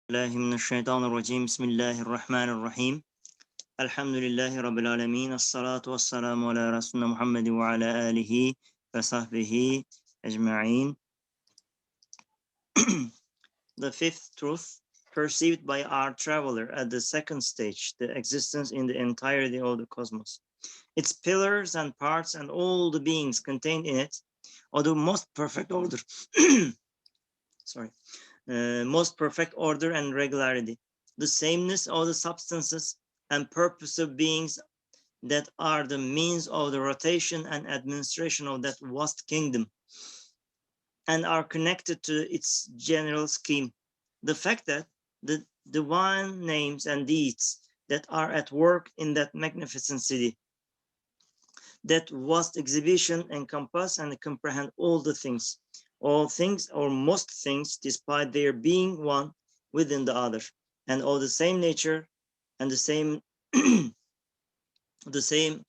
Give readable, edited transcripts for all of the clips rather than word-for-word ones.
الله من الشيطان الرجيم بسم الله الرحمن الرحيم الحمد لله رب العالمين الصلاة والسلام على رسولنا محمد وعلى آله وصحبه أجمعين. The fifth truth perceived by our traveler at the second stage, the existence in the entirety of the cosmos, its pillars and parts and all the beings contained in it, or the most perfect order. Sorry. Most perfect order and regularity, the sameness of the substances and purpose of beings that are the means of the rotation and administration of that vast kingdom and are connected to its general scheme. The fact that the divine names and deeds that are at work in that magnificent city, that vast exhibition encompass and comprehend all things or most things, despite their being one within the other, and of the same nature and the same the same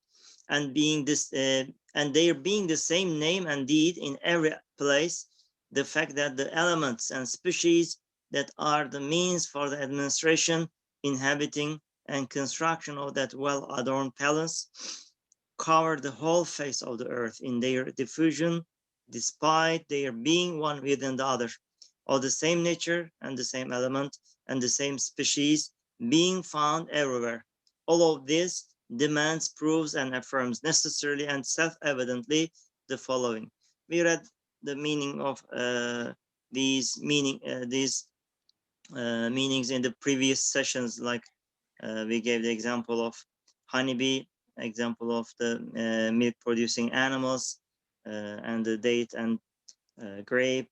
and being this and there being the same name and deed in every place. The fact that the elements and species that are the means for the administration, inhabiting and construction of that well-adorned palace cover the whole face of the earth in their diffusion, despite their being one within the other, of the same nature and the same element and the same species being found everywhere. All of this demands, proves, and affirms necessarily and self-evidently the following. We read the meaning of these meanings in the previous sessions, like we gave the example of honeybee, example of the milk producing animals, and the date and grape.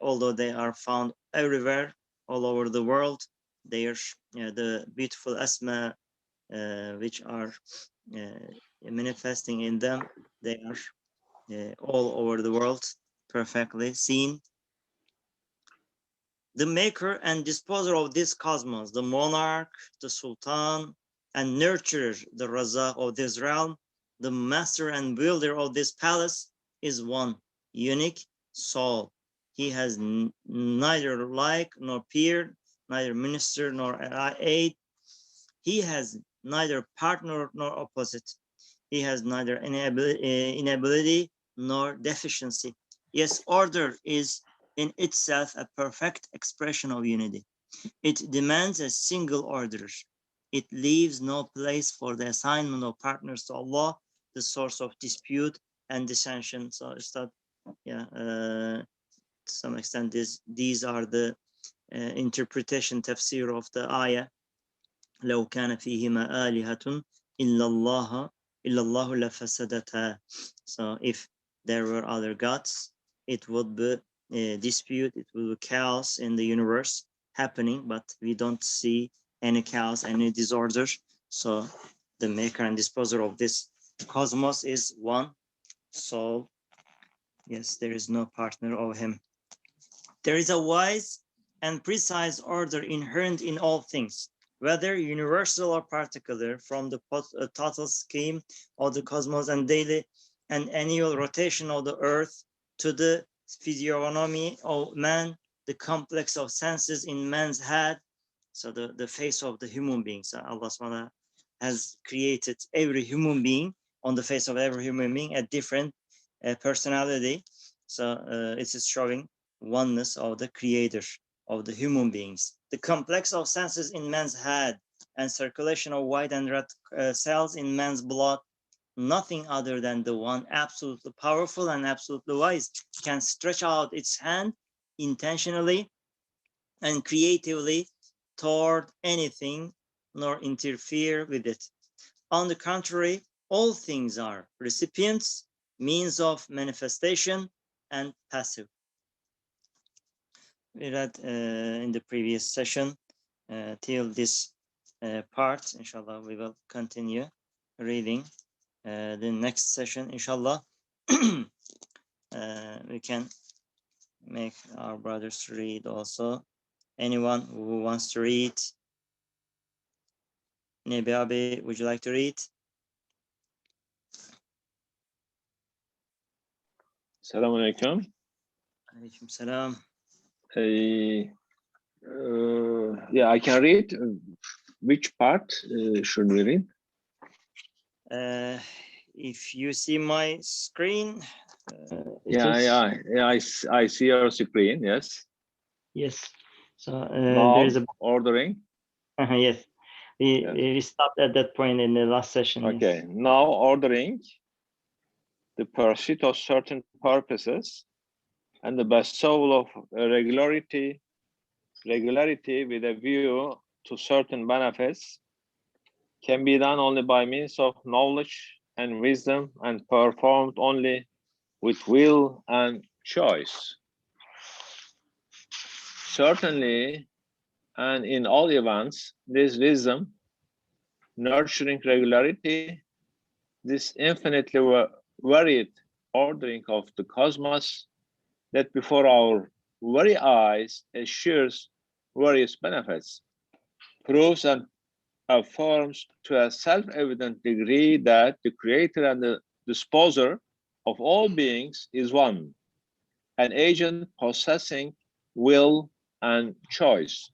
Although they are found everywhere, all over the world, they are the beautiful asma which are manifesting in them. They are all over the world, perfectly seen. The maker and disposer of this cosmos, the monarch, the sultan, and nurturer, the raza of this realm, the master and builder of this palace, is one unique soul. He has neither like nor peer, neither minister nor aid. He has neither partner nor opposite. He has neither inability nor deficiency. Yes, order is in itself a perfect expression of unity. It demands a single order. It leaves no place for the assignment of partners to Allah, the source of dispute and dissension. So it's that, yeah, to some extent, these are the interpretation, tafsir of the ayah. لو كان فيهما آلهة إلا الله لفسدتا. So if there were other gods, it would be dispute, it would be chaos in the universe happening, but we don't see any chaos, any disorder. So the maker and disposer of this cosmos is one. So yes, there is no partner of him. There is a wise and precise order inherent in all things, whether universal or particular, from the total scheme of the cosmos and daily and annual rotation of the earth to the physiognomy of man, the complex of senses in man's head. So the face of the human being. So Allah SWT has created every human being, on the face of every human being, a different personality. So it is showing oneness of the creator of the human beings. The complex of senses in man's head and circulation of white and red cells in man's blood, nothing other than the one absolutely powerful and absolutely wise can stretch out its hand intentionally and creatively toward anything, nor interfere with it. On the contrary, all things are recipients, means of manifestation, and passive. We read in the previous session till this part. Inshallah, we will continue reading the next session. Inshallah, we can make our brothers read also. Anyone who wants to read? Nebi Abi, would you like to read? Assalamu alaikum. Alaikum salam. Yeah, I can read. Which part should we read? If you see my screen. I see your screen. Yes. Yes. So Now, there is a ordering. yes. Yes. We stopped at that point in the last session. Okay. Yes. Now ordering the pursuit of certain purposes and the bestowal of regularity with a view to certain benefits can be done only by means of knowledge and wisdom and performed only with will and choice. Certainly, and in all events, this wisdom, nurturing regularity, this infinitely varied ordering of the cosmos that before our very eyes assures various benefits, proves and affirms to a self-evident degree that the creator and the disposer of all beings is one, an agent possessing will and choice.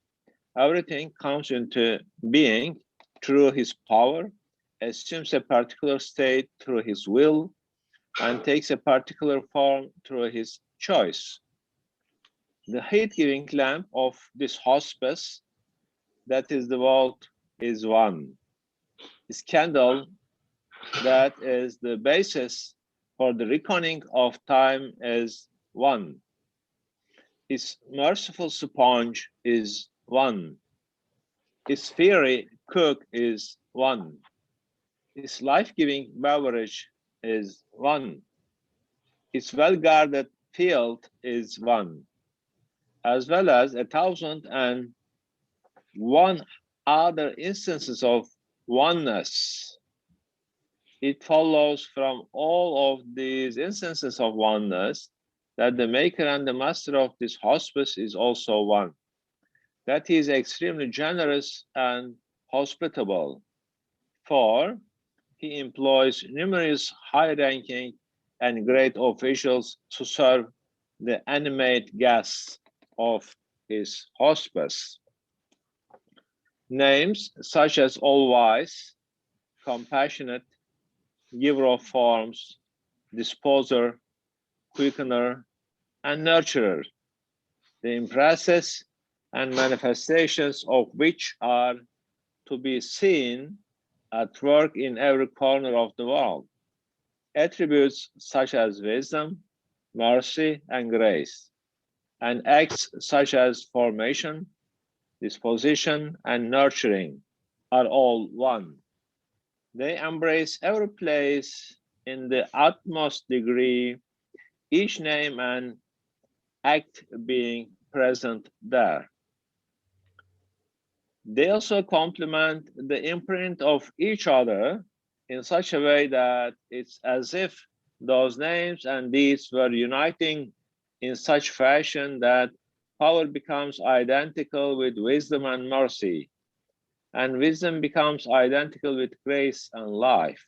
Everything comes into being through his power, assumes a particular state through his will, and takes a particular form through his choice. The heat-giving lamp of this hospice, that is the world, is one. His candle, that is the basis for the reckoning of time, is one. His merciful sponge is one. His fiery cook is one. His life-giving beverage is one. His well-guarded field is one, as well as 1,001 other instances of oneness. It follows from all of these instances of oneness that the maker and the master of this hospice is also one, that he is extremely generous and hospitable, for he employs numerous high-ranking and great officials to serve the animate guests of his hospice. Names such as all-wise, compassionate, giver of forms, disposer, quickener, and nurturer, the impresses and manifestations of which are to be seen at work in every corner of the world. Attributes such as wisdom, mercy, and grace, and acts such as formation, disposition, and nurturing are all one. They embrace every place in the utmost degree, each name and act being present there. They also complement the imprint of each other in such a way that it's as if those names and deeds were uniting in such fashion that power becomes identical with wisdom and mercy, and wisdom becomes identical with grace and life.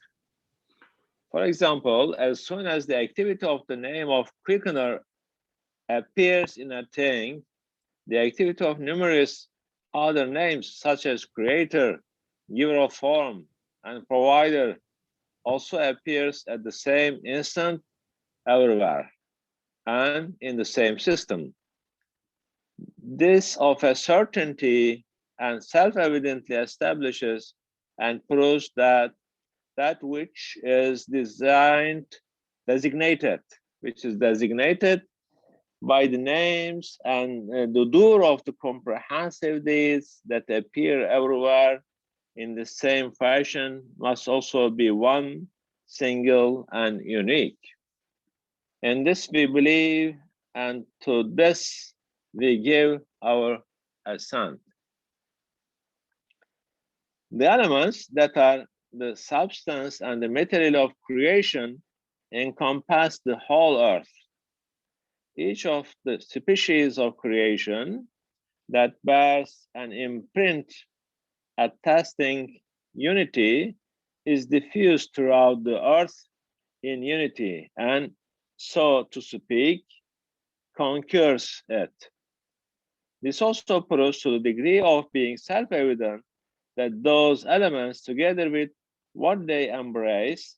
For example, as soon as the activity of the name of quickener appears in a thing, the activity of numerous other names such as creator, giver of form, and provider also appears at the same instant everywhere and in the same system. This of a certainty and self-evidently establishes and proves that that which is designated by the names and the door of the comprehensive deeds that appear everywhere in the same fashion must also be one, single, and unique. In this we believe, and to this we give our assent. The elements that are the substance and the material of creation encompass the whole earth. Each of the species of creation that bears an imprint attesting unity is diffused throughout the earth in unity, and so to speak, conquers it. This also proves to the degree of being self-evident that those elements, together with what they embrace,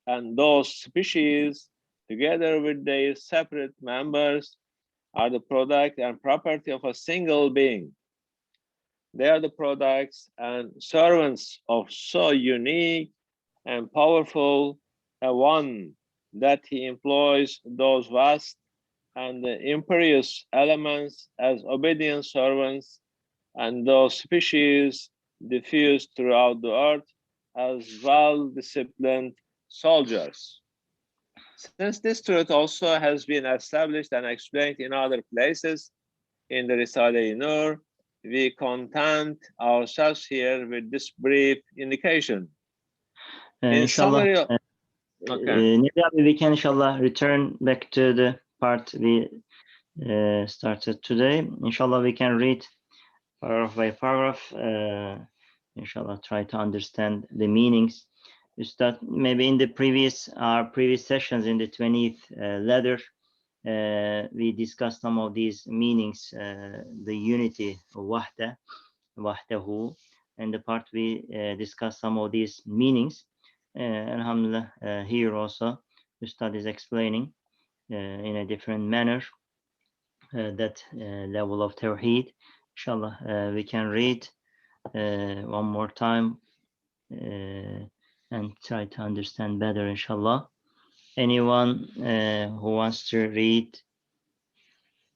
and those species, together with their separate members, are the product and property of a single being. They are the products and servants of so unique and powerful a one that he employs those vast and imperious elements as obedient servants, and those species diffused throughout the earth as well-disciplined soldiers. Since this truth also has been established and explained in other places in the Risale-i-Nur, we content ourselves here with this brief indication. In Inshallah, summary, okay. maybe we can inshallah return back to the part we started today. Inshallah, we can read paragraph by paragraph. Inshallah, try to understand the meanings. Ustad, maybe in the previous sessions, in the 20th letter, we discussed some of these meanings, the unity of wahdahu, and the part we discussed some of these meanings. Alhamdulillah, here also, Ustad is explaining in a different manner that level of Tawheed. Inshallah, we can read one more time and try to understand better, inshallah. Anyone who wants to read,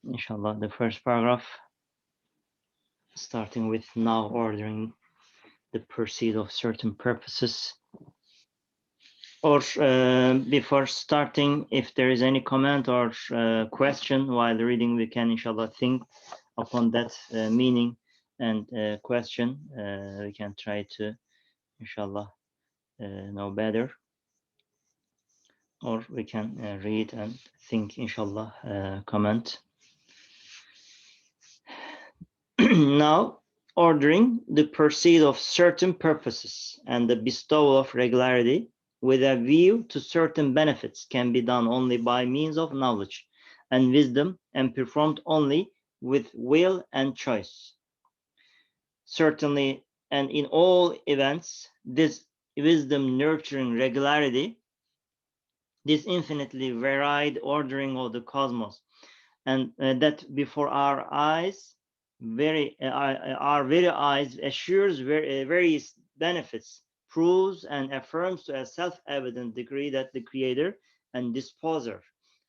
inshallah, the first paragraph, starting with now ordering the pursuit of certain purposes. Or before starting, if there is any comment or question while reading, we can inshallah think upon that meaning and question. We can try to inshallah know better, or we can read and think, inshallah, comment. Now, ordering the pursuit of certain purposes and the bestowal of regularity with a view to certain benefits can be done only by means of knowledge and wisdom, and performed only with will and choice. Certainly, and in all events, this wisdom nurturing regularity, this infinitely varied ordering of the cosmos, and that before our eyes, our very eyes assures various benefits, proves and affirms to a self-evident degree that the creator and disposer,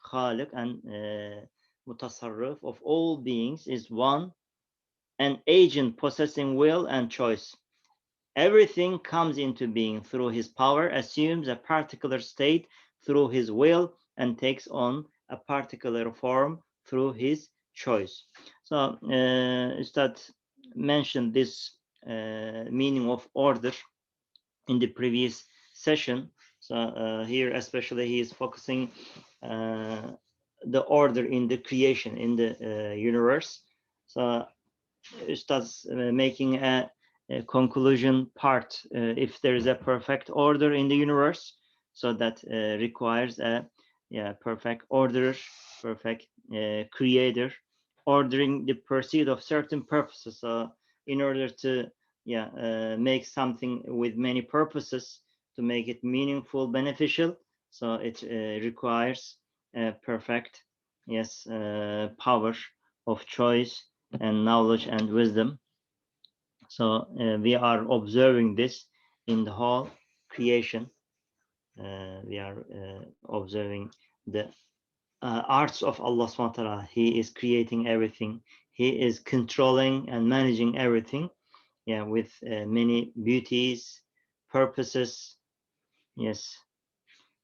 Khaliq and Mutasarrif of all beings is one, an agent possessing will and choice. Everything comes into being through his power, assumes a particular state through his will, and takes on a particular form through his choice. So Ustad mentioned this meaning of order in the previous session. So here especially he is focusing the order in the creation, in the universe. So Ustad's making a conclusion part. If there is a perfect order in the universe, so that requires a perfect orderer, perfect creator, ordering the pursuit of certain purposes. So in order to make something with many purposes, to make it meaningful, beneficial, so it requires a perfect power of choice and knowledge and wisdom. So we are observing this in the whole creation. We are observing the arts of Allah subhanahu wa ta'ala. He is creating everything. He is controlling and managing everything, with many beauties, purposes. Yes.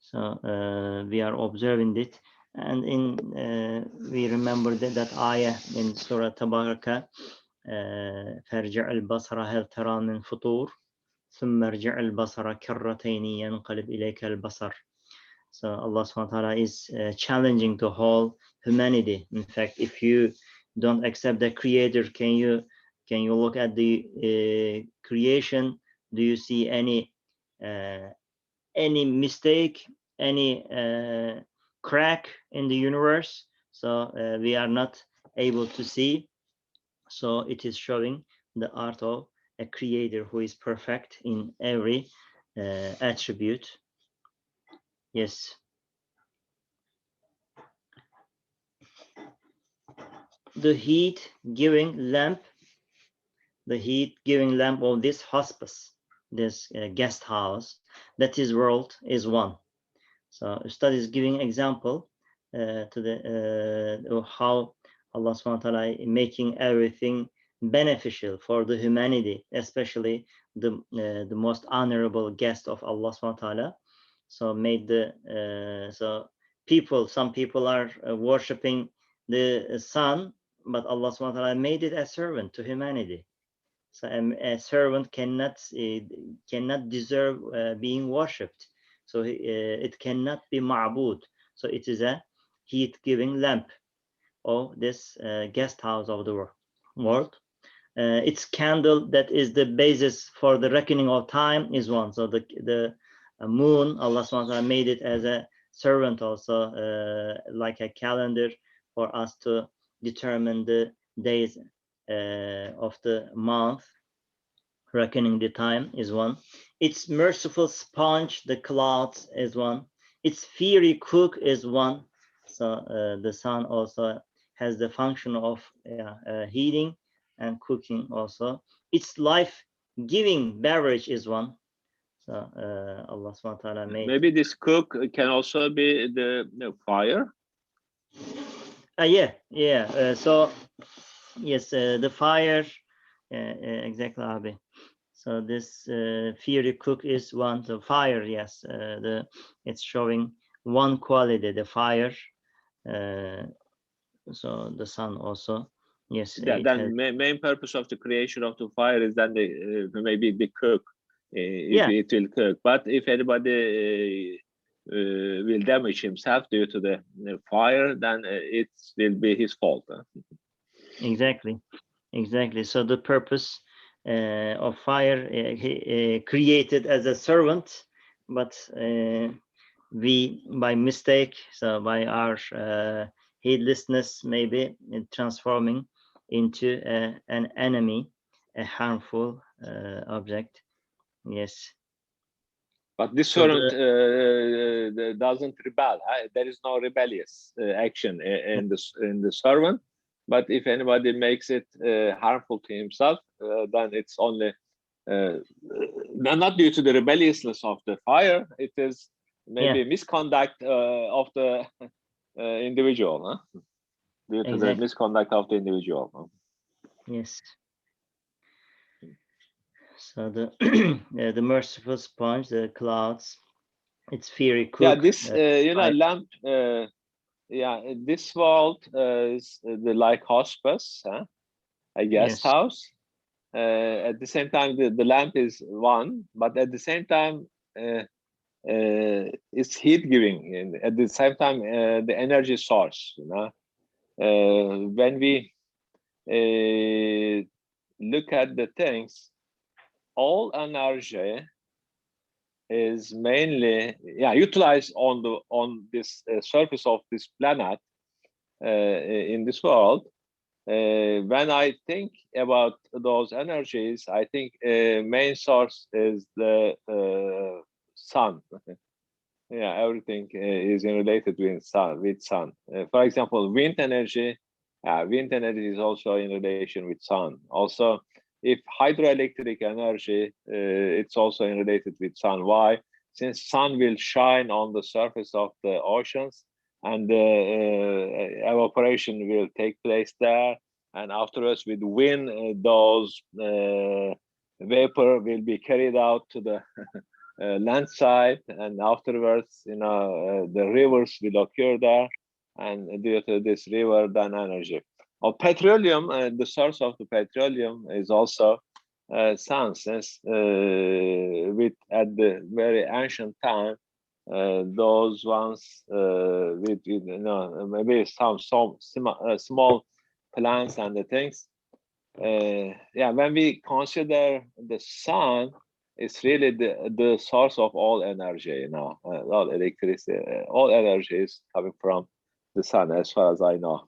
So we are observing it. And we remember that ayah in Surah Tabaraka, فارجع البصر هل ترى من فطور ثم ارجع البصر كرتين ينقلب إليك البصر. So Allah subhanahu wa ta'ala is challenging the whole humanity. In fact, if you don't accept the creator, can you look at the creation? Do you see any mistake, any crack in the universe? So we are not able to see So it is showing the art of a creator who is perfect in every attribute. Yes. The heat giving lamp of this hospice, this guest house, that is world, is one. So Ustad is giving example to the how Allah subhanahu wa ta'ala making everything beneficial for the humanity, especially the most honorable guest of Allah subhanahu wa ta'ala. So made the some people are worshipping the sun, but Allah subhanahu wa ta'ala made it a servant to humanity. So a servant cannot deserve being worshipped. So it cannot be ma'bud. So it is a heat-giving lamp of this guest house of the world. Its candle, that is the basis for the reckoning of time, is one. So the moon, Allah subhanahu wa ta'ala made it as a servant also, like a calendar for us to determine the days of the month. Reckoning the time is one. Its merciful sponge, the clouds, is one. Its fiery cook is one. So the sun also has the function of heating and cooking also. Its life-giving beverage is one. So Allah subhanahu wa ta'ala made. Maybe this cook can also be the fire. So yes, the fire. Exactly, Abi. So this fiery cook is one. The fire, yes, it's showing one quality, the fire. So the sun also, yes. Then main purpose of the creation of the fire is that maybe the cook, it will cook. But if anybody will damage himself due to the fire, then it will be his fault. Exactly. So the purpose of fire created as a servant, but we by mistake, so by our heedlessness, maybe transforming into an enemy, a harmful object. Yes. But this servant doesn't rebel. There is no rebellious action in the servant. But if anybody makes it harmful to himself, then it's only not due to the rebelliousness of the fire. It is maybe misconduct of the individual, due to the misconduct of the individual. Yes. So the the merciful sponge, the clouds, it's fiery cook. Yeah, this lamp. This world is the like hospice, a guest house. At the same time, the lamp is one, but at the same time, it's heat giving, and at the same time, the energy source. When we look at the things, all energy is mainly utilized on this surface of this planet, in this world. When I think about those energies, I think main source is the sun. Everything is related with sun. For example, wind energy is also in relation with sun. Also, if hydroelectric energy, it's also related with sun. Why? Since sun will shine on the surface of the oceans, and the evaporation will take place there, and afterwards with wind, those vapor will be carried out to the land side, and afterwards, the rivers will occur there, and due to this river, then energy. Of petroleum, the source of the petroleum is also sun, since at the very ancient time, those ones with maybe some small plants and the things. When we consider the sun, it's really the source of all energy. All electricity, all energy is coming from the sun, as far as I know.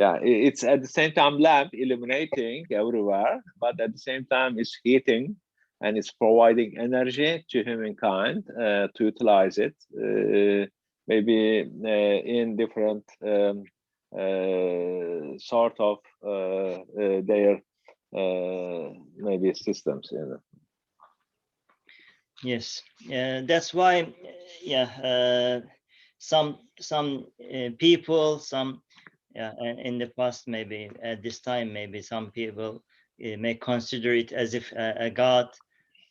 Yeah, it's at the same time lamp illuminating everywhere, but at the same time it's heating and it's providing energy to humankind to utilize it, maybe in different sort of their maybe systems. You know. Yes, that's why, some people, in the past, maybe at this time, maybe some people may consider it as if a god.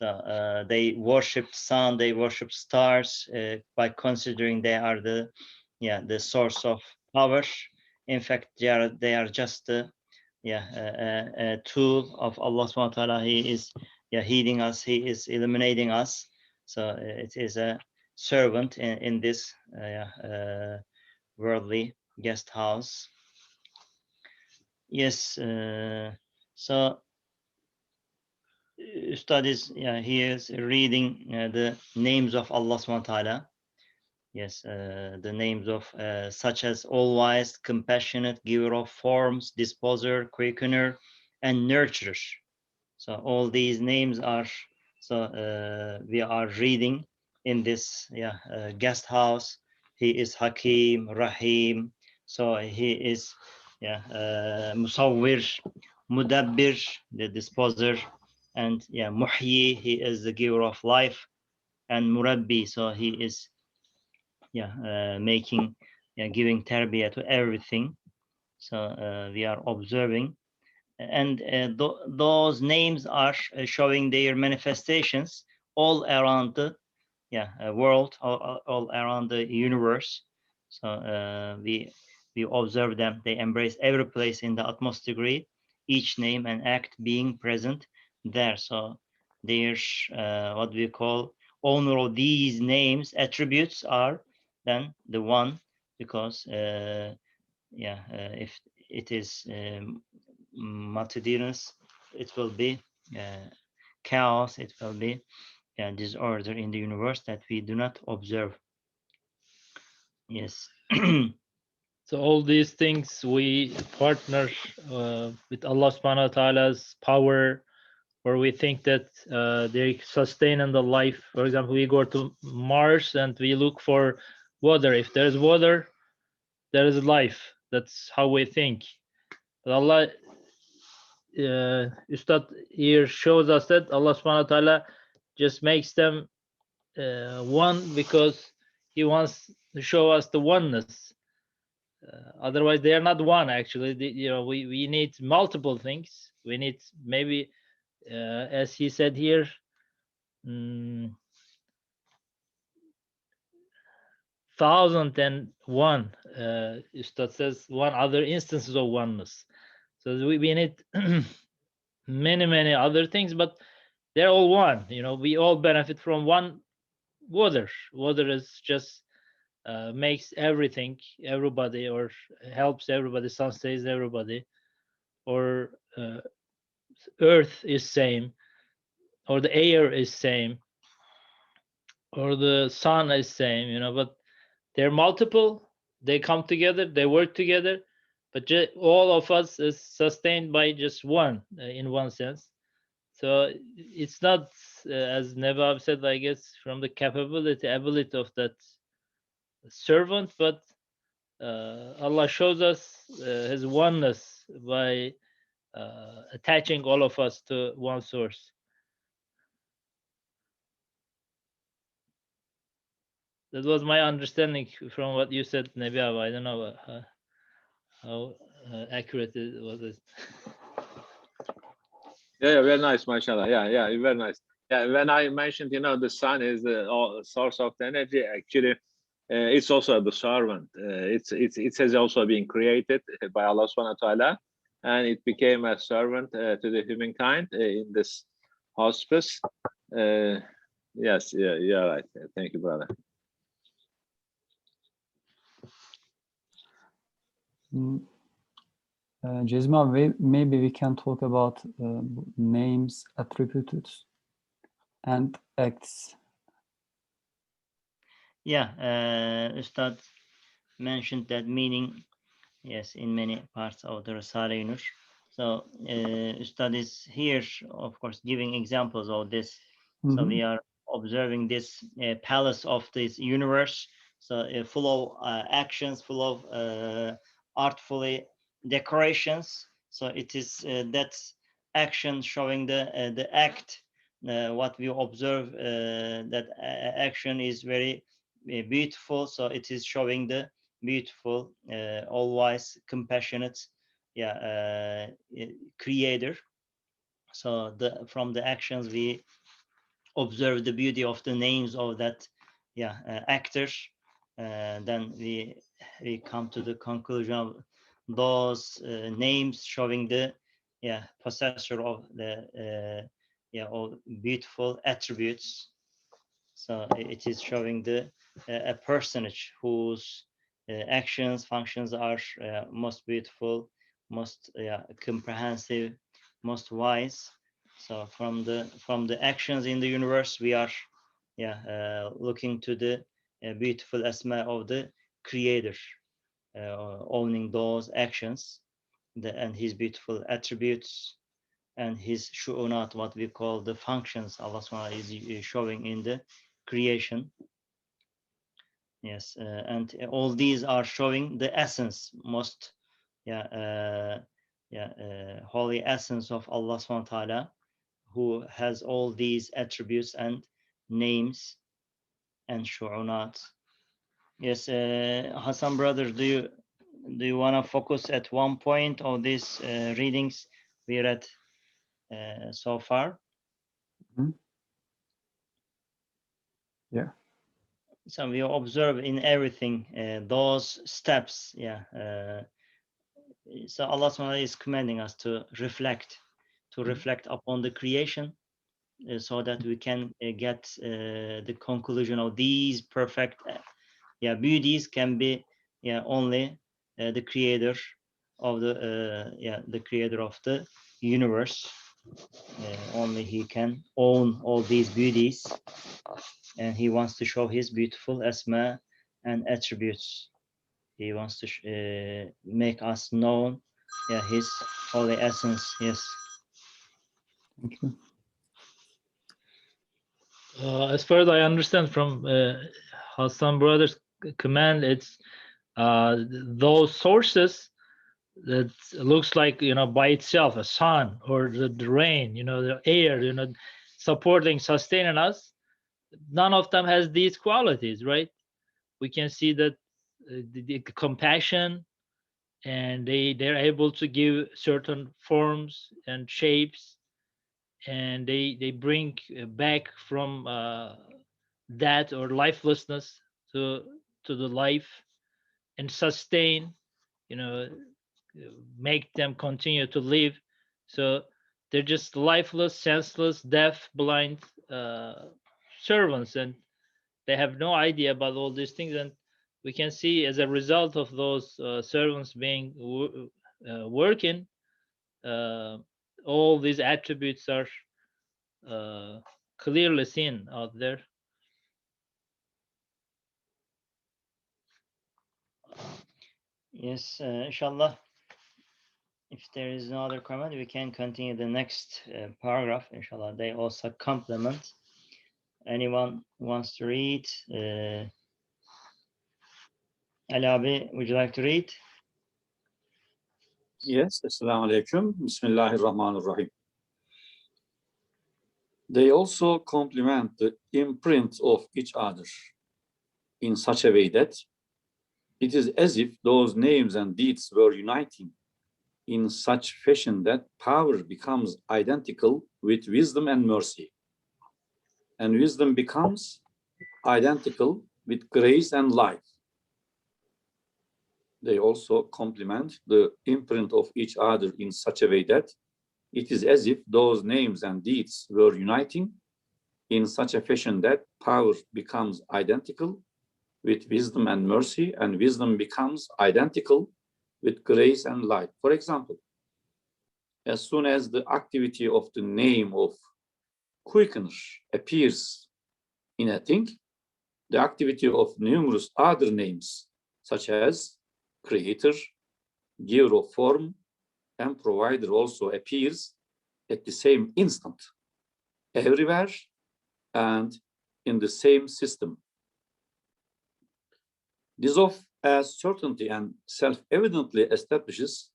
They worship sun, they worship stars by considering they are the source of power. In fact, they are just a tool of Allah subhanahu wa ta'ala. He is healing us, he is illuminating us. So it is a servant in this worldly guest house. Yes, so Ustad is he is reading the names of Allah subhanahu wa ta'ala. Yes, the names of such as all-wise, compassionate, giver of forms, disposer, quickener, and nurturer. So all these names are, we are reading in this guest house. He is Hakim, Rahim. So he is Musawwir, Mudabbir, the disposer, and Muhyi, he is the giver of life, and Murabbi, so he is making giving tarbiyah to everything. So we are observing, and those names are showing their manifestations all around the world, all around the universe. So we observe them. They embrace every place in the utmost degree, each name and act being present there. So there's what we call owner of these names, attributes are then the one, because if it is multitudinous, it will be chaos, it will be disorder in the universe that we do not observe. Yes. So all these things we partner with Allah subhanahu wa ta'ala's power, or we think that they sustain in the life. For example, we go to Mars and we look for water. If there is water, there is life. That's how we think. But Allah, Ustad here shows us that Allah subhanahu wa ta'ala just makes them one because He wants to show us the oneness. Otherwise, they are not one. Actually, we need multiple things. We need maybe, as he said here, 1001. Ustad says one other instances of oneness. So we need many other things, but they're all one. We all benefit from one water. Water is just makes everything, everybody, or helps everybody, sustains everybody, or earth is same, or the air is same, or the sun is same, but they're multiple, they come together, they work together, but all of us is sustained by just one, in one sense. So it's not, as Nevab said, I guess, from the ability of that servant, but Allah shows us His oneness by attaching all of us to one source. That was my understanding from what you said, Nebiab. I don't know how accurate it was. Yeah, very nice, mashallah. Yeah, very nice. Yeah, when I mentioned, the sun is the source of the energy. Actually, it's also the servant. It has also been created by Allah subhanahu wa ta'ala, and it became a servant to the humankind in this hospice. Yes, yeah, right. Thank you, brother. Cezmi, maybe we can talk about names, attributes, and acts. Ustad mentioned that meaning Yes, in many parts of the Risale-i Nur. So Ustad is here, of course, giving examples of this. So we are observing this palace of this universe. So full of actions, full of artfully decorations. So it is that action showing the act. What we observe, that action is very beautiful. So it is showing the beautiful, all-wise, compassionate, creator. So from the actions we observe the beauty of the names of that actors. Then we come to the conclusion of those names showing the possessor of the of beautiful attributes. So it is showing the a personage whose actions, functions are most beautiful, most comprehensive, most wise. So from the actions in the universe, we are looking to the beautiful asma of the Creator, owning those actions, and His beautiful attributes and His shu'unat, what we call the functions Allah SWT is showing in the creation. Yes, and all these are showing the essence, most holy essence of Allah SWT, who has all these attributes and names and shu'unat. Yes, Hassan brother, do you want to focus at one point of these readings we read so far? Yeah. So we observe in everything those steps. So Allah SWT is commanding us to reflect upon the creation, so that we can get the conclusion of these perfect beauties can be only the creator of the creator of the universe. Only He can own all these beauties, and He wants to show His beautiful asma and attributes. He wants to make us know His holy essence. Yes. Thank you. As far as I understand from Hassan Brothers' command, it's those sources that looks like, by itself, a sun or the rain, the air, supporting, sustaining us. None of them has these qualities, right? We can see that the compassion, and they're able to give certain forms and shapes, and they bring back from that or lifelessness to the life, and sustain, make them continue to live. So they're just lifeless, senseless, deaf, blind servants, and they have no idea about all these things. And we can see, as a result of those servants being working, all these attributes are clearly seen out there. Yes, inshallah. If there is no other comment, we can continue the next paragraph. Inshallah, they also complement. Anyone wants to read? Ali Abi, would you like to read? Yes, Assalamu alaikum. Bismillahirrahmanirrahim. They also complement the imprint of each other in such a way that it is as if those names and deeds were uniting in such fashion that power becomes identical with wisdom and mercy, and wisdom becomes identical with grace and life. They also complement the imprint of each other in such a way that it is as if those names and deeds were uniting in such a fashion that power becomes identical with wisdom and mercy, and wisdom becomes identical with grace and light. For example, as soon as the activity of the name of quickener appears in a thing, the activity of numerous other names, such as creator, giver of form and provider also appears at the same instant, everywhere and in the same system. This of certainty and self-evidently establishes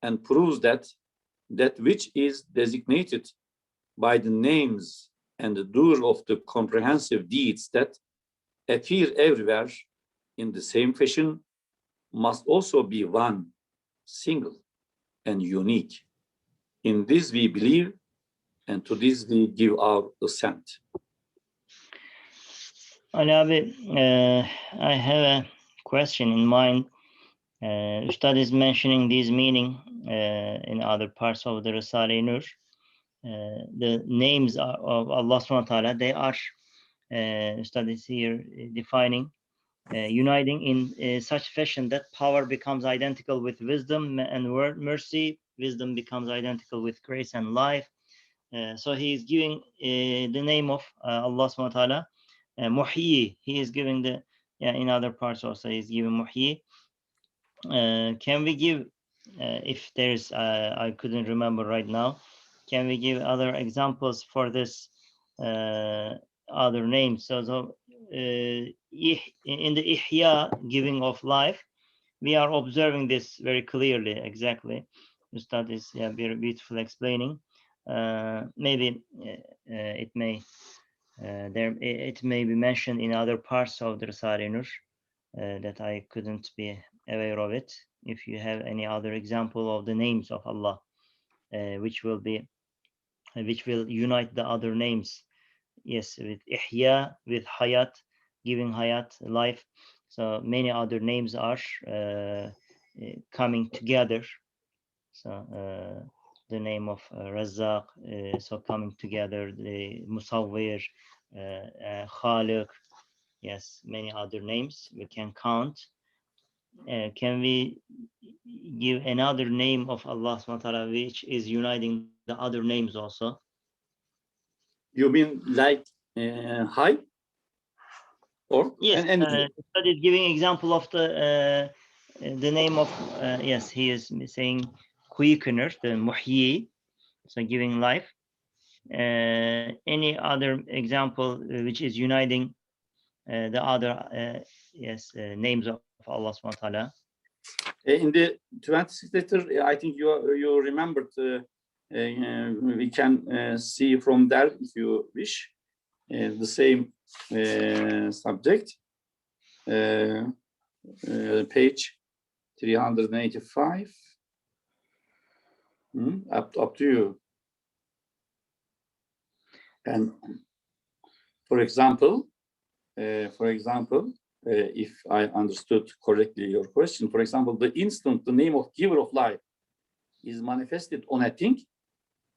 and proves that which is designated by the names and the doer of the comprehensive deeds that appear everywhere in the same fashion must also be one, single, and unique. In this we believe, and to this we give our assent. Ali abi, I have a question in mind. Ustad is mentioning this meaning in other parts of the Risale-i Nur. The names of Allah subhanahu wa ta'ala, they are, Ustad is here defining, uniting in such fashion that power becomes identical with wisdom and mercy, wisdom becomes identical with grace and life. So he is giving the name of Allah subhanahu wa ta'ala, Muhyi. He is giving the, in other parts also he's giving Muhyi. Can we give, if there's, I couldn't remember right now, can we give other examples for this other names? So in the Ihya, giving of life, we are observing this very clearly, exactly. Ustad is very beautiful explaining. Maybe it may be mentioned in other parts of the Risale-i Nur that I couldn't be aware of it. If you have any other example of the names of Allah, which will unite the other names, yes, with Ihya, with Hayat, giving Hayat, life. So many other names are coming together. So the name of Razzaq, so coming together, the Musawwir, Khaliq, yes, many other names we can count. Can we give another name of Allah subhanahu wa ta'ala which is uniting the other names also? You mean like high? Or yes, Ustad is giving example of the name of yes, he is saying quickener, the Muhyi, so giving life. Any other example which is uniting the other yes, names of Allah subhanahu wa ta'ala? In the 26th letter, I think you remembered, we can see from there, if you wish, the same subject, page 385. Up to you. And for example, if I understood correctly your question, for example, the instant the name of giver of life is manifested on a thing,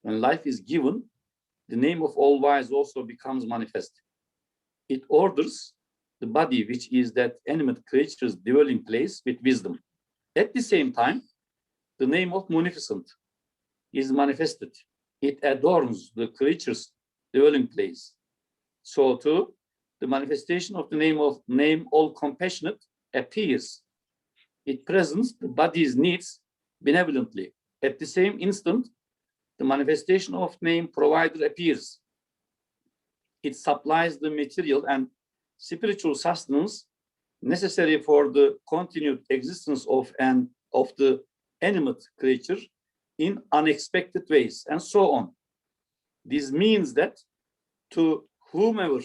when life is given, the name of all wise also becomes manifest. It orders the body, which is that animate creature's dwelling place, with wisdom. At the same time, the name of munificent is manifested. It adorns the creature's dwelling place. So too, the manifestation of the name all compassionate appears. It presents the body's needs benevolently. At the same instant, the manifestation of name provider appears. It supplies the material and spiritual sustenance necessary for the continued existence of the animate creature in unexpected ways, and so on. This means that to whomever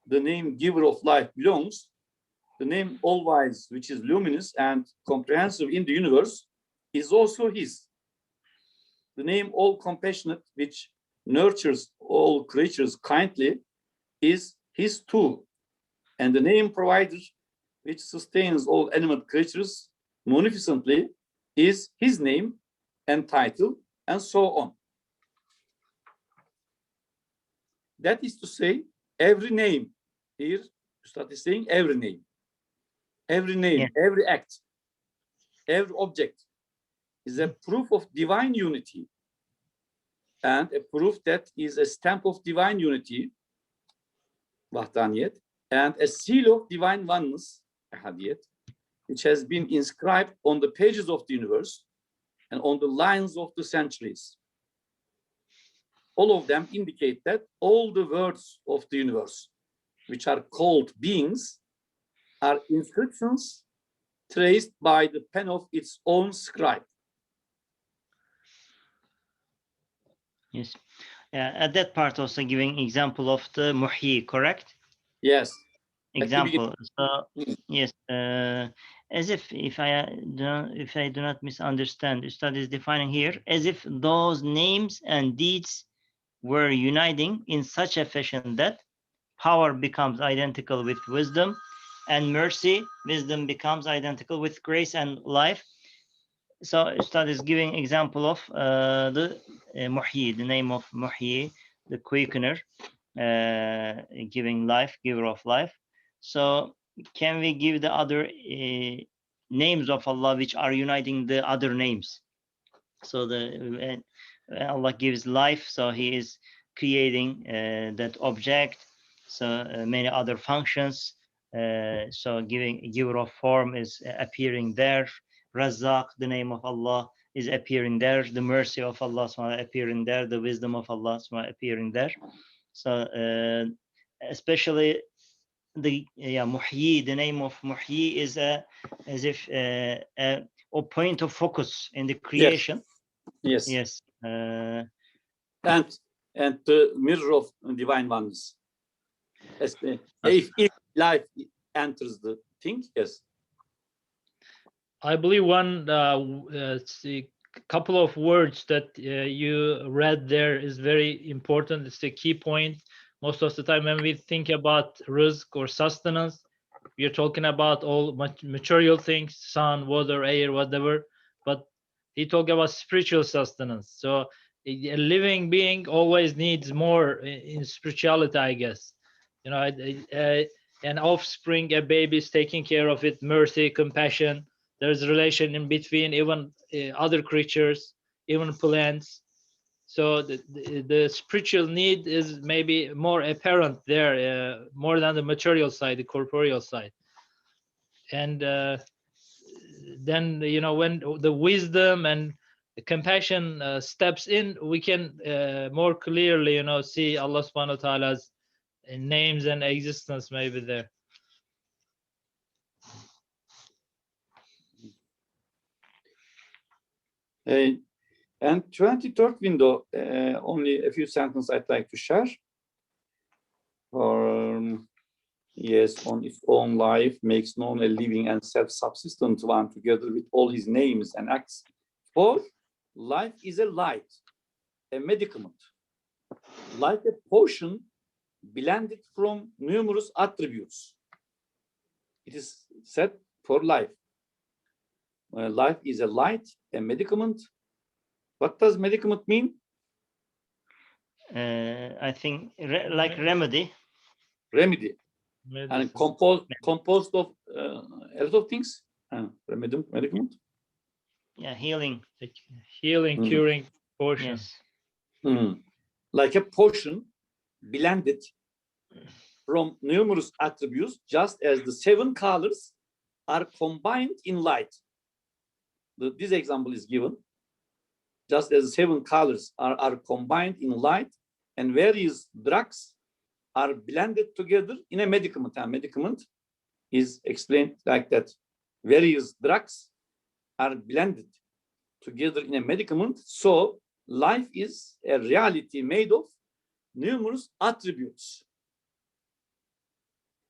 the name giver of life belongs, the name all-wise, which is luminous and comprehensive in the universe, is also his. The name all-compassionate, which nurtures all creatures kindly, is his too. And the name provider, which sustains all animate creatures munificently, is his name and title, and so on. That is to say, every name, here, Ustad is saying every name, yeah. Every act, every object is a proof of divine unity, and a proof that is a stamp of divine unity, Vahdaniyet, and a seal of divine oneness, Ahadiyet, which has been inscribed on the pages of the universe and on the lines of the centuries. All of them indicate that all the words of the universe, which are called beings, are inscriptions traced by the pen of its own scribe. Yes. At that part also giving example of the muhyi, correct? Yes. Example. So Mm. yes, as if I do not misunderstand, Ustad is defining here as if those names and deeds were uniting in such a fashion that power becomes identical with wisdom, and mercy, wisdom becomes identical with grace and life. So Ustad is giving example of the muhyi, the name of muhyi, the quickener, giving life, giver of life. So can we give the other names of Allah which are uniting the other names? So the Allah gives life, so He is creating that object. So many other functions. So giver of form is appearing there. Razak, the name of Allah, is appearing there. The mercy of Allah appearing there. The wisdom of Allah appearing there. So especially the muhyi, the name of muhyi is as if a point of focus in the creation. Yes. Yes. And the mirror of divine oneness. If life enters the thing, yes. I believe one couple of words that you read there is very important. It's the key point. Most of the time when we think about rizq or sustenance, we are talking about all material things, sun, water, air, whatever. But he talked about spiritual sustenance. So a living being always needs more in spirituality, I guess. You know, an offspring, a baby is taking care of it, mercy, compassion. There's a relation in between even other creatures, even plants. So the spiritual need is maybe more apparent there, more than the material side, the corporeal side. And then, you know, when the wisdom and the compassion steps in, we can more clearly, you know, see Allah subhanahu wa ta'ala's names and existence maybe there. And 23rd window, only a few sentences I'd like to share. Yes, on its own life makes known a living and self-subsistent one together with all his names and acts. For life is a light, a medicament, like a potion blended from numerous attributes. It is said for life. Life is a light, a medicament. What does medicament mean? I think like remedy. Remedy. Medicine. And composed of a lot of things. Medicament. Yeah, healing. Like healing, curing portion. Yes. Like a potion blended from numerous attributes, just as the 7 colors are combined in light. This example is given. Just as the 7 colors are combined in light, and various drugs are blended together in a medicament. A medicament is explained like that. Various drugs are blended together in a medicament. So life is a reality made of numerous attributes.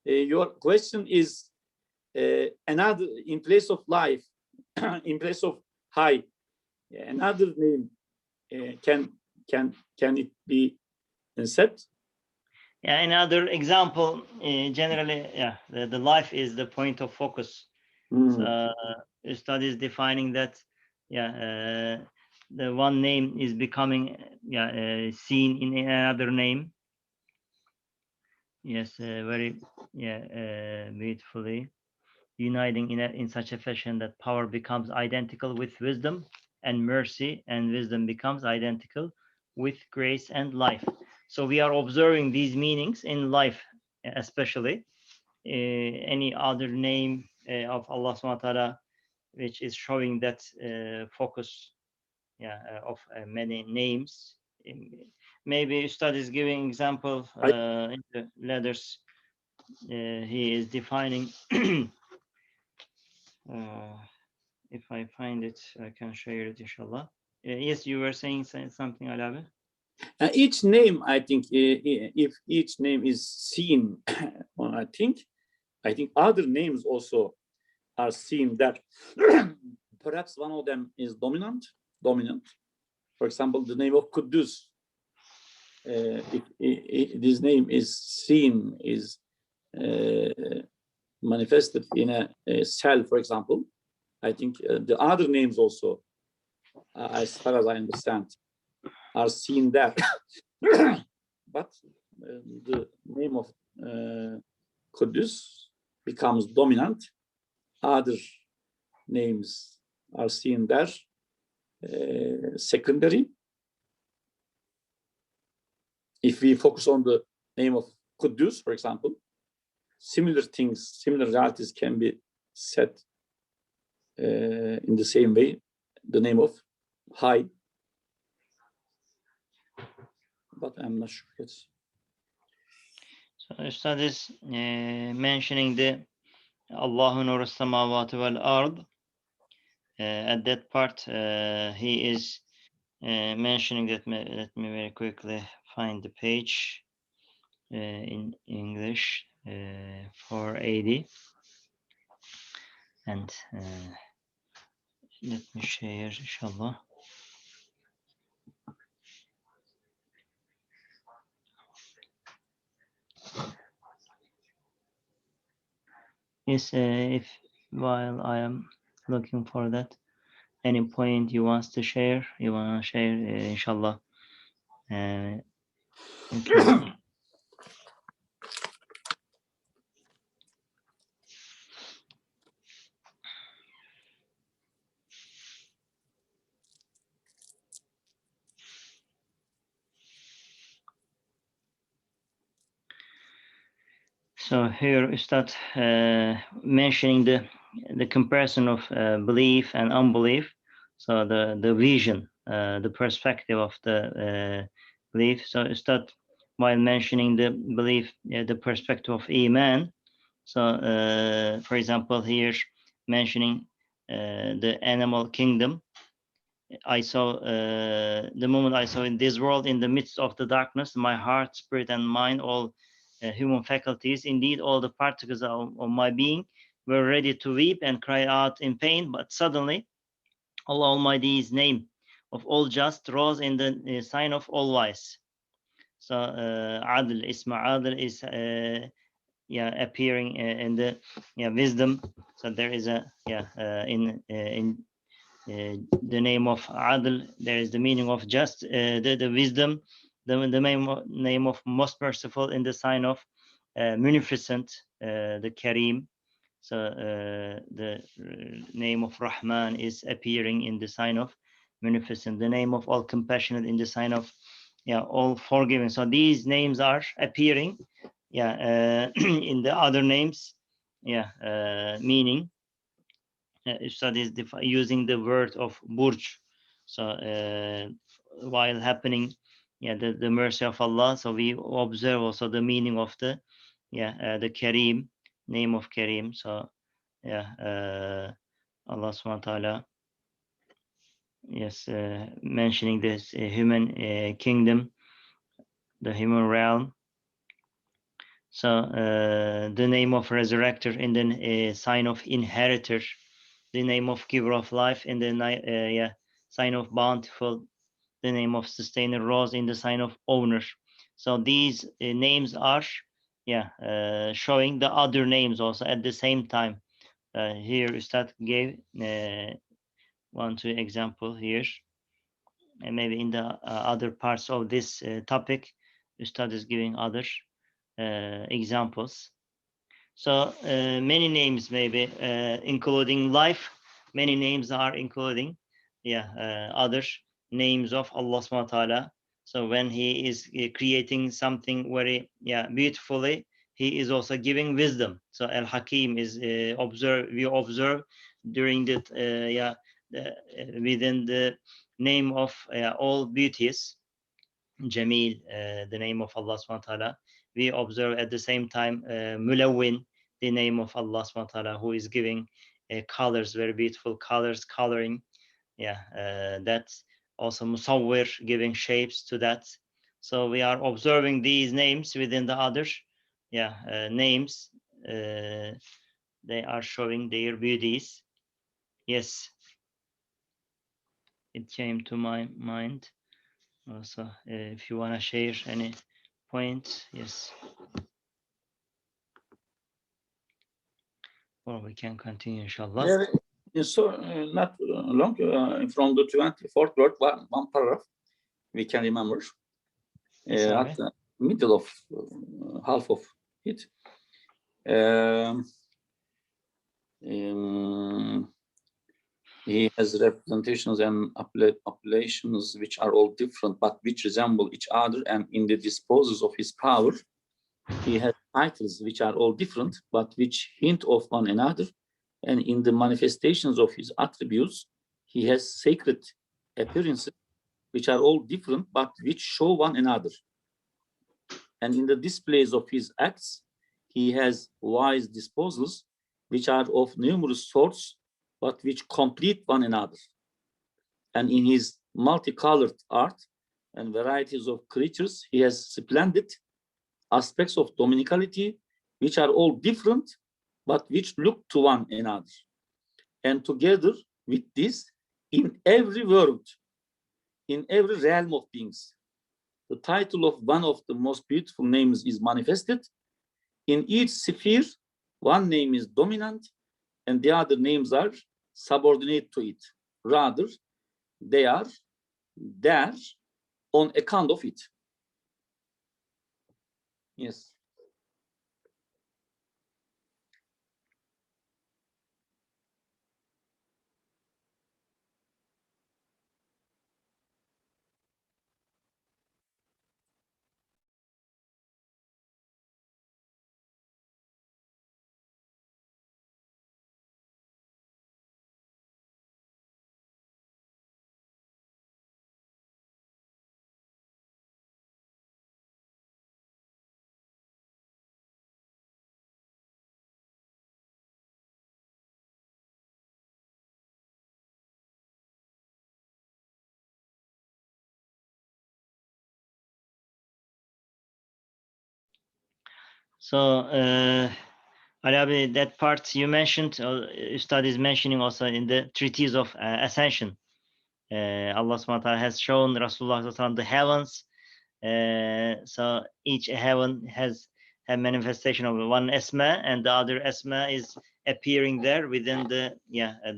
Your question is another, in place of life, in place of high, another name, can it be said? Yeah, another example, generally, yeah, the life is the point of focus. So studies defining that, yeah, the one name is becoming seen in another name. Yes, very beautifully uniting in such a fashion that power becomes identical with wisdom, and mercy and wisdom becomes identical with grace and life. So we are observing these meanings in life, especially. Any other name of Allah subhanahu wa ta'ala, which is showing that focus of many names. Maybe Ustad is giving example in the letters. He is defining. If I find it, I can share it, inshallah. Yes, you were saying something, Alabi? Each name, I think, if each name is seen, I think other names also are seen that perhaps one of them is dominant. For example, the name of Quddus. If this name is seen, is manifested in a cell, for example, I think the other names also, as far as I understand, are seen there. But the name of Quddus becomes dominant. Other names are seen there, secondary. If we focus on the name of Quddus, for example, similar things, similar realities can be said in the same way. The name of High, but I'm not sure. Yes. So Ustad is mentioning the Allahu Nur as-samawati wal ard. At that part, he is mentioning that. Let me very quickly find the page in English, 480, and let me share, inshallah. Yes, if while I am looking for that, any point you want to share, inshallah. Okay. So here we start mentioning the comparison of belief and unbelief. So the vision, the perspective of the belief. So we start while mentioning the belief, the perspective of Iman. So for example, here mentioning the animal kingdom. I saw the moment I saw in this world, in the midst of the darkness, my heart, spirit, and mind, all human faculties, indeed, all the particles of my being were ready to weep and cry out in pain. But suddenly, Allah Almighty's name of all just rose in the sign of all wise. So Adl, Isma Adl is appearing in the wisdom. So there is a in the name of Adl, there is the meaning of just, the wisdom, the name of most merciful in the sign of munificent, the Kareem. So the name of Rahman is appearing in the sign of munificent, the name of all compassionate in the sign of all forgiving. So these names are appearing in the other names, meaning Ustad is using the word of Burj. So while happening, the mercy of Allah. So we observe also the meaning of the Kareem, name of Kareem. So Allah subhanahu wa ta'ala, mentioning this human kingdom, the human realm. So the name of resurrector in the sign of inheritor, the name of giver of life in the sign of bountiful, the name of sustainer rose in the sign of owner. So these names are showing the other names also at the same time. Here Ustad gave one, two example here, and maybe in the other parts of this topic, Ustad is giving other examples. So many names, maybe including life, many names are including other names of Allah subhanahu wa ta'ala. So when he is creating something very beautifully, he is also giving wisdom. So Al-Hakim is we observe during the within the name of all beauties, Jamil, the name of Allah subhanahu wa ta'ala. We observe at the same time Mulawwin, the name of Allah subhanahu wa ta'ala, who is giving colors, very beautiful colors, coloring. That's also Musawwir, giving shapes to that. So we are observing these names within the other names. They are showing their beauties. Yes, it came to my mind. Also, if you want to share any point, yes. Or we can continue, inshallah. So not long from the 24th word, one paragraph we can remember at the middle of half of it. He has representations and appellations which are all different, but which resemble each other, and in the disposals of his power, he has titles which are all different, but which hint of one another, and in the manifestations of his attributes, he has sacred appearances which are all different, but which show one another. And in the displays of his acts, he has wise disposals which are of numerous sorts, but which complete one another. And in his multicolored art and varieties of creatures, he has splendid aspects of dominicality, which are all different, but which look to one another. And together with this, in every world, in every realm of beings, the title of one of the most beautiful names is manifested. In each sphere, one name is dominant, and the other names are subordinate to it. Rather, they are there on account of it. Yes. So, Ali Abi, that part you mentioned, Ustad is mentioning also in the treatise of Ascension. Allah subhanahu wa ta'ala has shown Rasulullah the heavens. So each heaven has a manifestation of one Asma, and the other Asma is appearing there within the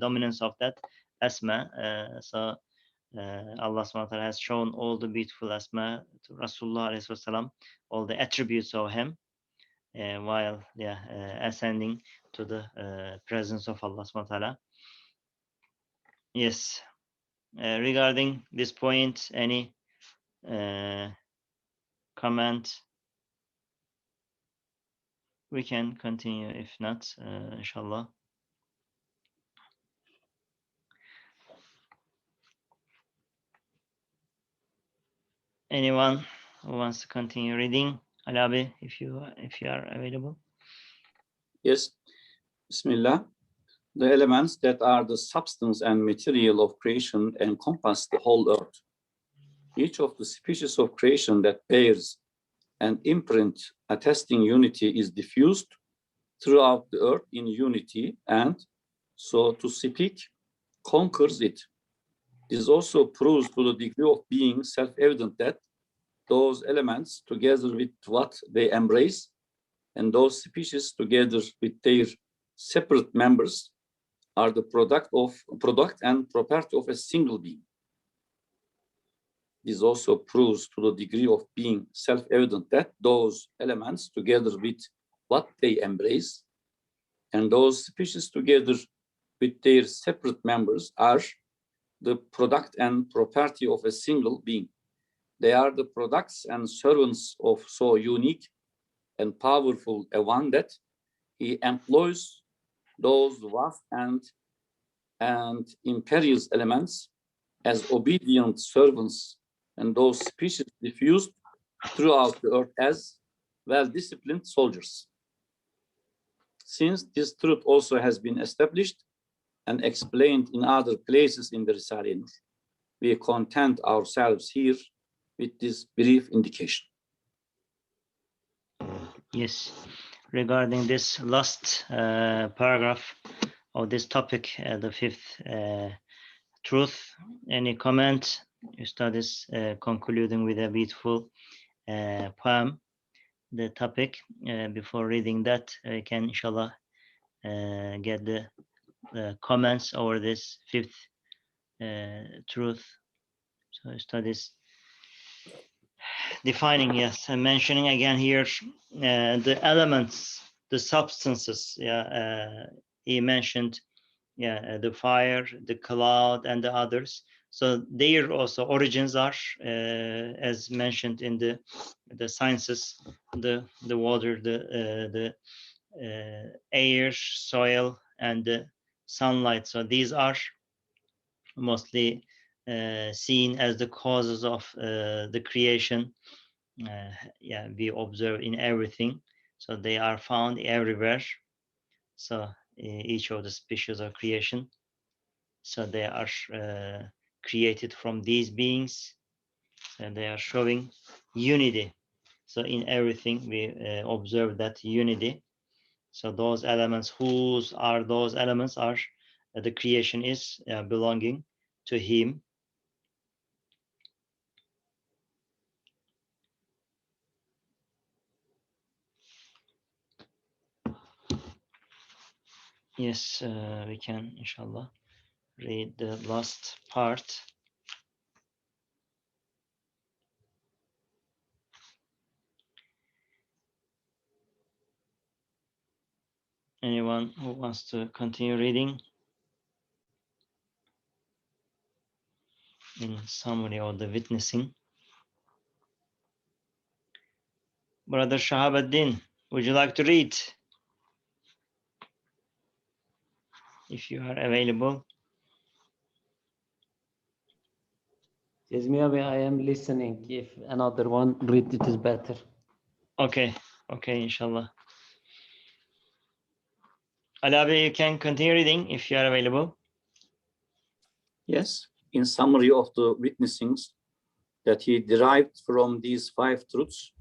dominance of that Asma. So Allah subhanahu wa ta'ala has shown all the beautiful Asma to Rasulullah, all the attributes of him. While ascending to the presence of Allah subhanahu wa ta'ala. Yes. Regarding this point, any comment? We can continue. If not, inshallah. Anyone who wants to continue reading? Ali Abi, if you are available. Yes. Bismillah. The elements that are the substance and material of creation encompass the whole earth. Each of the species of creation that bears an imprint attesting unity is diffused throughout the earth in unity, and, so to speak, conquers it. This also proves to the degree of being self-evident that those elements, together with what they embrace, and those species, together with their separate members, are the product and property of a single being. This also proves to the degree of being self-evident that those elements, together with what they embrace, and those species, together with their separate members, are the product and property of a single being. They are the products and servants of so unique and powerful a one that he employs those vast and imperious elements as obedient servants, and those species diffused throughout the earth as well-disciplined soldiers. Since this truth also has been established and explained in other places in the Risale-i Nur, we content ourselves here with this brief indication. Yes, regarding this last paragraph of this topic, the fifth truth, any comment? Ustad is concluding with a beautiful poem, the topic. Before reading that, we can inshallah get the comments over this fifth truth. So Ustad is defining, yes, and mentioning again here the elements, the substances. He mentioned, the fire, the cloud, and the others. So their also origins are, as mentioned in the sciences, the water, the air, soil, and the sunlight. So these are mostly seen as the causes of the creation. We observe in everything. So they are found everywhere. So each of the species of creation. So they are created from these beings, and they are showing unity. So in everything we observe that unity. So those elements, whose are those elements, are the creation is belonging to him. Yes, we can inshallah read the last part. Anyone who wants to continue reading in summary of the witnessing? Brother Shahabuddin, would you like to read? If you are available. Jazmi Abi, I am listening. If another one read, it is better. Okay, inshallah. Alabi, you can continue reading if you are available. Yes, in summary of the witnessings that he derived from these five truths,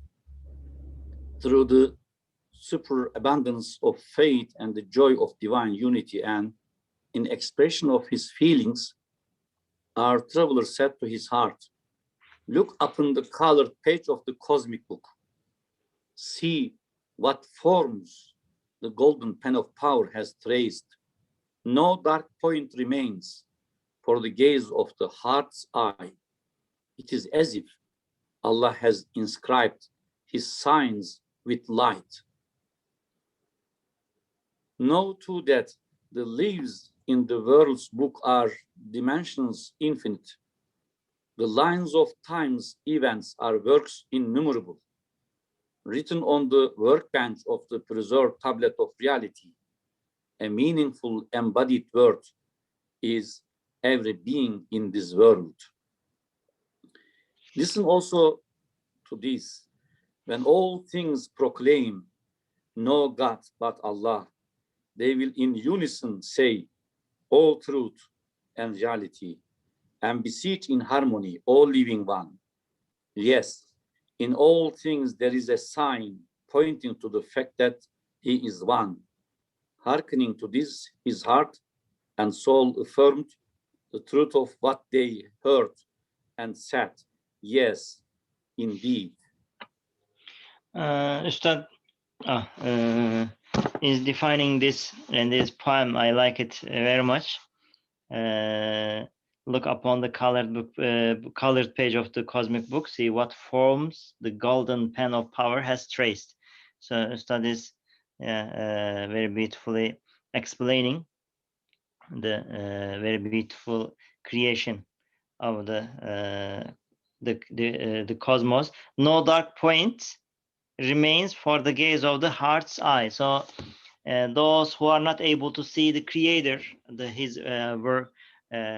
through the superabundance of faith and the joy of divine unity, and in expression of his feelings, our traveler said to his heart, "Look upon the colored page of the cosmic book. See what forms the golden pen of power has traced. No dark point remains for the gaze of the heart's eye. It is as if Allah has inscribed his signs with light. Know too that the leaves in the world's book are dimensions infinite. The lines of time's events are works innumerable, written on the workbench of the preserved tablet of reality. A meaningful embodied word is every being in this world." Listen also to this. When all things proclaim no God but Allah, they will in unison say, "All truth and reality," and beseech in harmony all living one. Yes, in all things there is a sign pointing to the fact that he is one. Hearkening to this, his heart and soul affirmed the truth of what they heard and said, "Yes, indeed." Ustad is defining this in this poem. I like it very much. Look upon the colored page of the cosmic book. See what forms the golden pen of power has traced. So Ustad is very beautifully explaining the very beautiful creation of the cosmos. No dark point remains for the gaze of the heart's eye. So those who are not able to see the creator, his work,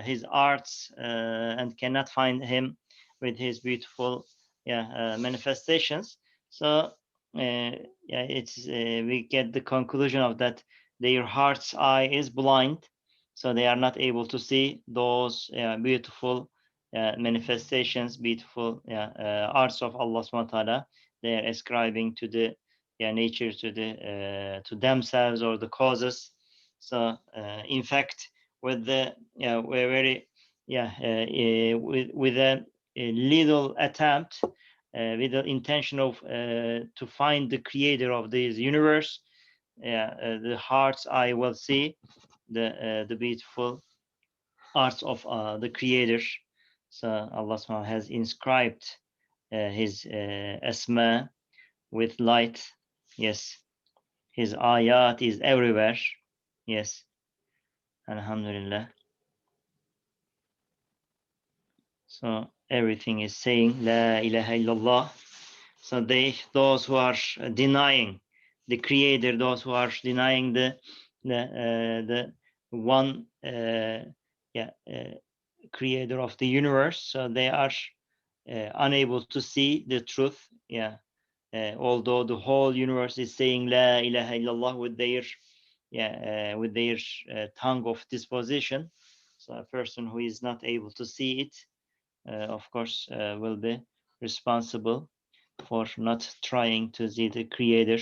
his arts, and cannot find him with his beautiful manifestations. So it's we get the conclusion of that their heart's eye is blind, so they are not able to see those beautiful manifestations, beautiful arts of Allah subhanahu wa ta'ala. They are ascribing to the nature, to the to themselves or the causes. So in fact, with the we're very with a little attempt, with the intention of to find the creator of this universe, the heart's eye will see the beautiful arts of the creator. So Allah subhanahu wa ta'ala has inscribed his asma with light. Yes, his ayat is everywhere. Yes, alhamdulillah. So everything is saying La ilaha illallah. So those who are denying the creator, those who are denying the one creator of the universe, so they are unable to see the truth. Although the whole universe is saying La ilaha illallah with their tongue of disposition, so a person who is not able to see it, of course, will be responsible for not trying to see the creator,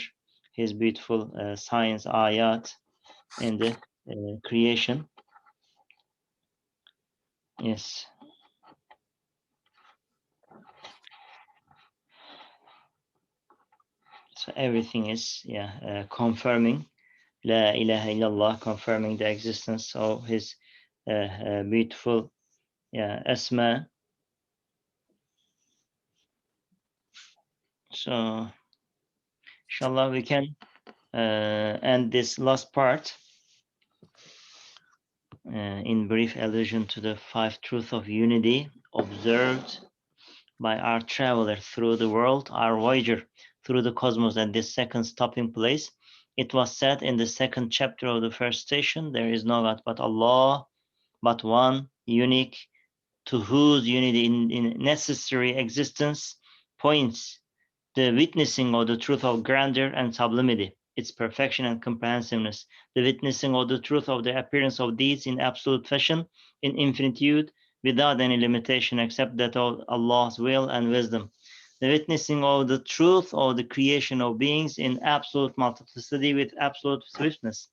his beautiful science ayat in the creation. Yes. So everything is confirming La ilaha illallah, confirming the existence of his beautiful asma. So inshallah we can end this last part in brief allusion to the 5 truths of unity observed by our traveler through the world, our voyager through the cosmos at this second stopping place. It was said in the 2nd chapter of the 1st station, there is no God but Allah, but one, unique, to whose unity in necessary existence points the witnessing of the truth of grandeur and sublimity, its perfection and comprehensiveness, the witnessing of the truth of the appearance of deeds in absolute fashion, in infinitude, without any limitation except that of Allah's will and wisdom, the witnessing of the truth of the creation of beings in absolute multiplicity with absolute swiftness,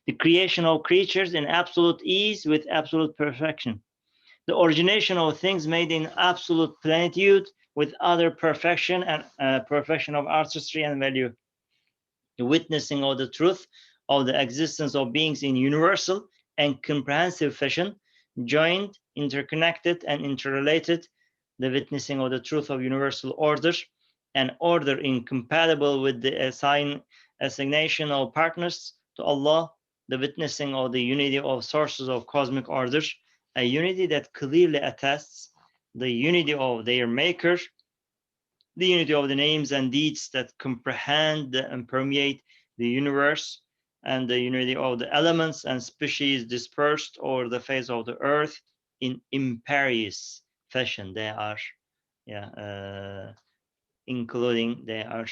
the creation of creatures in absolute ease with absolute perfection, the origination of things made in absolute plenitude with utter perfection and perfection of artistry and value, the witnessing of the truth of the existence of beings in universal and comprehensive fashion, joined, interconnected, and interrelated, the witnessing of the truth of universal order, an order incompatible with the assignation of partners to Allah, the witnessing of the unity of sources of cosmic order, a unity that clearly attests the unity of their maker, the unity of the names and deeds that comprehend and permeate the universe, and the unity of the elements and species dispersed over the face of the earth in imperious fashion. They are including, they are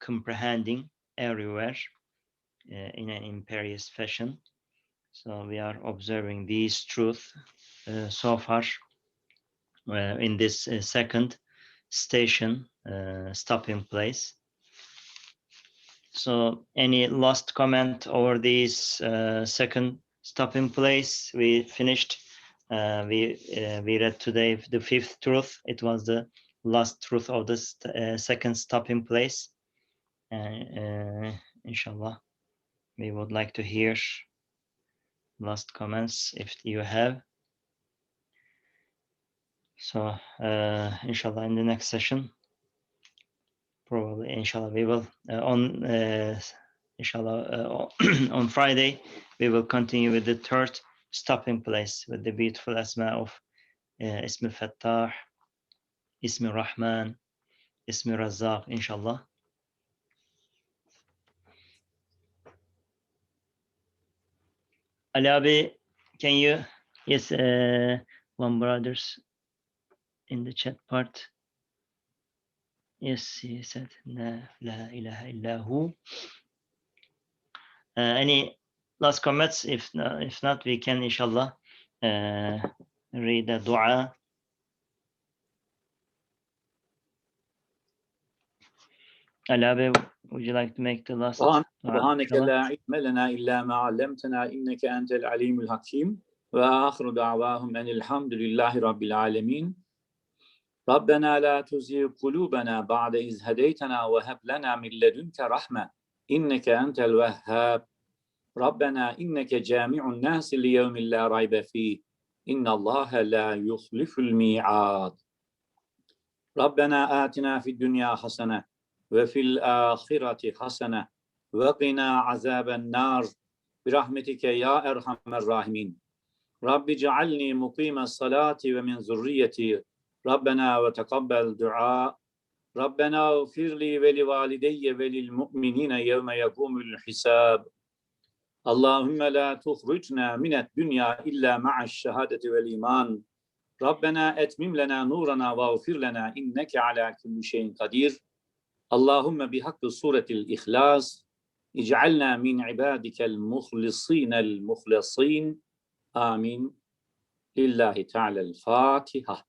comprehending everywhere in an imperious fashion. So we are observing these truths so far in this second station stopping place. So any last comment over this second stopping place? We finished. We read today the 5th truth. It was the last truth of this second stopping place. Inshallah, we would like to hear last comments if you have. So inshallah, in the next session, probably inshallah we will inshallah on Friday we will continue with the 3rd stopping place with the beautiful asma of Ism al-Fattah, Ism al-Rahman, ismi Razzak inşallah. Ali abi, can you, yes, one brothers in the chat part. Yes, he said, la ilaha illahu. Any last comments? If not, we can inshallah read the dua. Ali abi, would you like to make the last dua? سبحانك لا علم لنا إلا ما علمتنا إنك أنت العليم الحكيم وآخر دعواهم أن الحمد لله رب العالمين ربنا لا تزغ قلوبنا بعد إذ هديتنا وهب لنا من لدنك رحمة إنك أنت الوهاب ربنا إنك جامع الناس ليوم لا ريب فيه إن الله لا يخلف الميعاد ربنا آتنا في الدنيا حسنة وفي الآخرة حسنة وقنا عذاب النار برحمتك يا أرحم الراحمين رب اجعلني مقيم الصلاة ومن ذريتي ربنا وتقبل دعاء ربنا اغفر لي ولوالدي وللمؤمنين يوم يقوم الحساب اللهم لا تخرجنا من الدنيا إلا مع الشهادة والإيمان ربنا أتمم لنا نورنا واغفر لنا إنك على كل شيء قدير اللهم بحق سورة الإخلاص اجعلنا من عبادك المخلصين المخلصين آمين لله تعالى الفاتحة